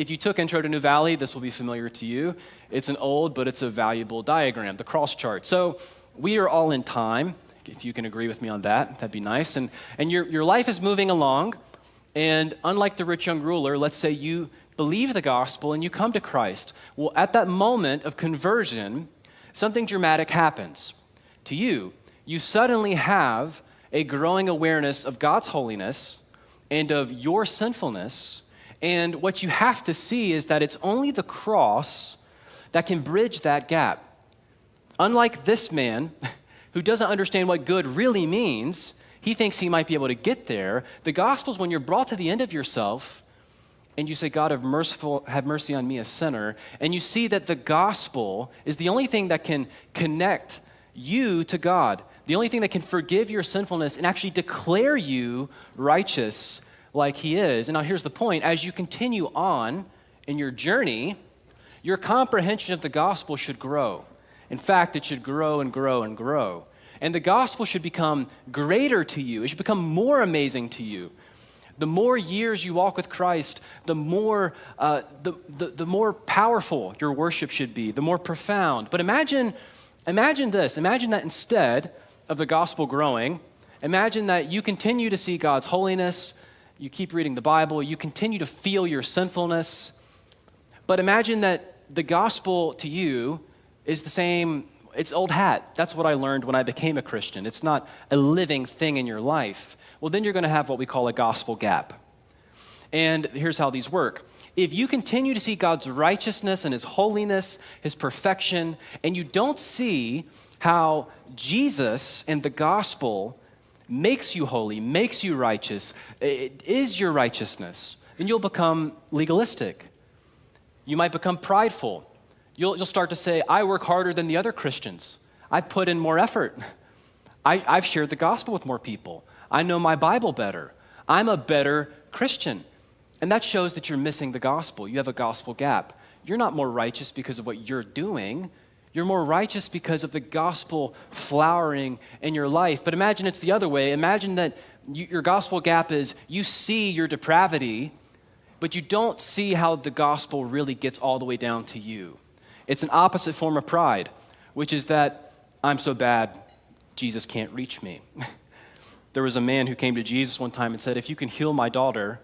if you took Intro to New Valley, this will be familiar to you. It's an old, but it's a valuable diagram, the cross chart. So we are all in time. If you can agree with me on that, that'd be nice. And your life is moving along. And unlike the rich young ruler, let's say you believe the gospel and you come to Christ. Well, at that moment of conversion, something dramatic happens to you. You suddenly have a growing awareness of God's holiness and of your sinfulness. And what you have to see is that it's only the cross that can bridge that gap. Unlike this man who doesn't understand what good really means, he thinks he might be able to get there. The gospel is when you're brought to the end of yourself and you say, God, have mercy on me, a sinner, and you see that the gospel is the only thing that can connect you to God, the only thing that can forgive your sinfulness and actually declare you righteous like he is. And now here's the point. As you continue on in your journey, your comprehension of the gospel should grow. In fact, it should grow and grow and grow. And the gospel should become greater to you. It should become more amazing to you. The more years you walk with Christ, the more powerful your worship should be, the more profound. But imagine this. Imagine that instead of the gospel growing, imagine that you continue to see God's holiness, you keep reading the Bible, you continue to feel your sinfulness, but imagine that the gospel to you is the same, it's old hat. That's what I learned when I became a Christian. It's not a living thing in your life. Well, then you're going to have what we call a gospel gap. And here's how these work. If you continue to see God's righteousness and his holiness, his perfection, and you don't see how Jesus and the gospel makes you holy, makes you righteous, it is your righteousness, then you'll become legalistic. You might become prideful. You'll start to say, I work harder than the other Christians. I put in more effort. I've shared the gospel with more people. I know my Bible better. I'm a better Christian. And that shows that you're missing the gospel. You have a gospel gap. You're not more righteous because of what you're doing. You're more righteous because of the gospel flowering in your life. But imagine it's the other way. Imagine that your gospel gap is you see your depravity, but you don't see how the gospel really gets all the way down to you. It's an opposite form of pride, which is that I'm so bad, Jesus can't reach me. There was a man who came to Jesus one time and said, if you can heal my daughter,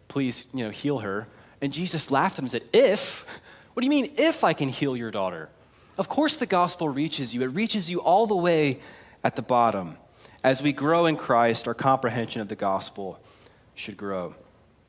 please, heal her. And Jesus laughed at him and said, if? What do you mean, if I can heal your daughter? Of course the gospel reaches you. It reaches you all the way at the bottom. As we grow in Christ, our comprehension of the gospel should grow.